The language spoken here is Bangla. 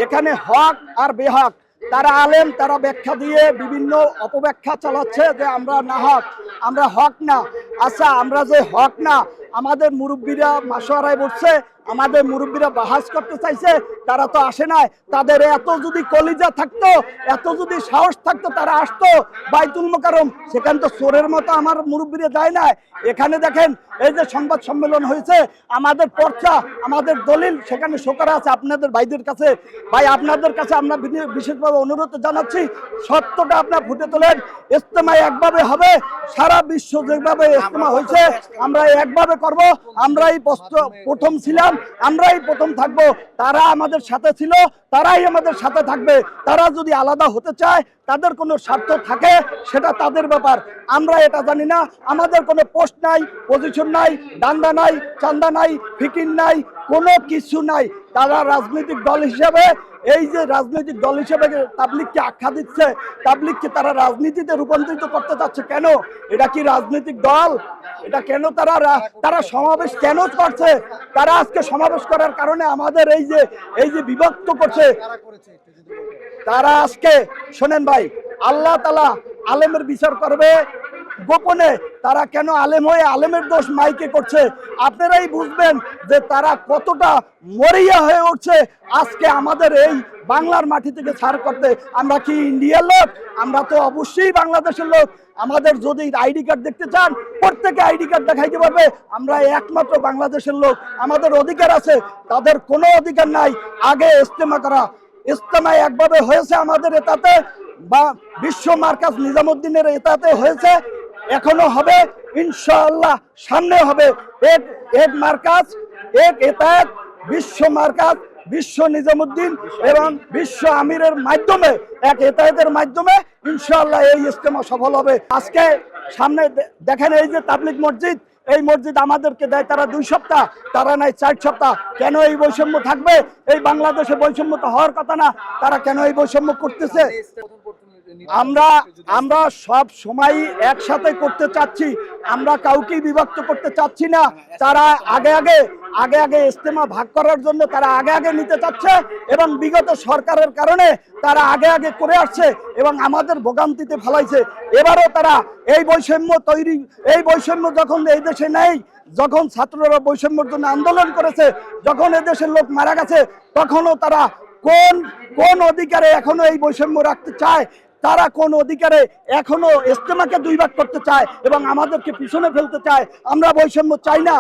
এখানে হক আর বেহক তারা আলেম, তারা ব্যাখ্যা দিয়ে বিভিন্ন অপব্যাখ্যা চালাচ্ছে যে আমরা না হক, আমরা হক না। আচ্ছা, আমরা যে হক না, আমাদের মুরব্বীরা মাসোয়ারায় বসছে, আমাদের মুরব্বীরা বাহাস করতে চাইছে, তারা তো আসে নাই। তাদের এত যদি কলিজা থাকতো, এত যদি সাহস থাকতো, তারা আসতো বাইতুল মোকাররম। সেখানে তো চোরের মতো আমার মুরব্বীরা যায় না। এখানে দেখেন, এই যে সংবাদ সম্মেলন হয়েছে, আমাদের পর্চা, আমাদের দলিল সেখানে শো করা আছে আপনাদের ভাইদের কাছে। ভাই, আপনাদের কাছে আমরা বিশেষভাবে অনুরোধ জানাচ্ছি, সত্যটা আপনার ফুটে তোলেন। ইজতেমা একভাবে হবে, সারা বিশ্ব যেভাবে ইজতেমা হয়েছে আমরা একভাবে করব। আমরাই প্রথম ছিলাম, আমরাই প্রথম থাকবো। তারা আমাদের সাথে ছিল, তারাই আমাদের সাথে থাকবে। তারা যদি আলাদা হতে চায়, তাদের কোনো স্বার্থ থাকে, সেটা তাদের ব্যাপার। আমরা এটা জানি না। আমাদের কোনো পোস্ট নাই, পজিশন নাই, দান্দা নাই, চান্দা নাই, ফিকির নাই, কোনো কিছু নাই। তারা রাজনৈতিক দল হিসেবে, এই যে রাজনৈতিক দল হিসেবে তাবলিগকে আখ্যা দিচ্ছে, তাবলিগকে তারা রাজনীতিতে রূপান্তরিত করতে চাচ্ছে। কেন? এটা কি রাজনৈতিক দল? এটা কেন তারা সমাবেশ কেন করছে? তারা আজকে সমাবেশ করার কারণে আমাদের এই যে বিভক্ত করছে। তারা আজকে শোনেন ভাই, আল্লাহ তাআলা আলেমের বিচার করবে গোপনে। তারা কেন আলেম হয়ে আলেমের দোষ মাইকে করছে, আপনারাই বুঝবেন যে তারা কতটা মরিয়া হয়ে উঠছে আজকে আমাদের এই বাংলার মাটি থেকে ছাড় করতে। আমরা কি ইন্ডিয়ার লোক? আমরা তো অবশ্যই বাংলাদেশের লোক। আমাদের যদি আইডি কার্ড দেখতে চান, প্রত্যেকে আইডি কার্ড দেখাইতে পারবে আমরা একমাত্র বাংলাদেশের লোক। আমাদের অধিকার আছে, তাদের কোনো অধিকার নাই। আগে ইজতেমা করা, ইজতেমা একভাবে হয়েছে আমাদের এটাতে, বা বিশ্ব মার্কাজ নিজামুদ্দিনের এটাতে হয়েছে, এখনো হবে ইনশাআল্লাহ, সামনে হবে। এক মার্কাজ, এক এতায়াত, বিশ্ব মার্কাজ, বিশ্ব নিজামুদ্দিন এবং বিশ্ব আমিরের মাধ্যমে, এক এতায়াতের মাধ্যমে ইনশাআল্লাহ এই ইজতেমা সফল হবে। আজকে সামনে দেখেন, এই যে তাবলিগ মসজিদ, এই মসজিদ আমাদেরকে দেয় তারা 2 সপ্তাহ, তারা নাই 4 সপ্তাহ। কেন এই বৈষম্য থাকবে? এই বাংলাদেশে বৈষম্য তো হওয়ার কথা না, তারা কেন এই বৈষম্য করতেছে? আমরা সব সময় একসাথে করতে চাচ্ছি, আমরা কাউকে বিভক্ত করতে চাচ্ছি না। তারা আগে ইজতেমা ভাগ করার জন্য তারা আগে নিতে চাচ্ছে, এবং বিগত সরকারের কারণে তারা আগে করে আসছে এবং আমাদের ভোগান্তিতে ফেলাইছে। এবারও তারা এই বৈষম্য যখন এই দেশে নেই, যখন ছাত্ররা বৈষম্যের জন্য আন্দোলন করেছে, যখন এদেশের লোক মারা গেছে, তখনও তারা কোন অধিকারে এখনো এই বৈষম্য রাখতে চায়? তারা কোন অধিকারে এখনো ইজতেমাকে 2 ভাগ করতে চায় এবং আমাদেরকে পিছনে ফেলতে চায়? আমরা বৈষম্য চাই না।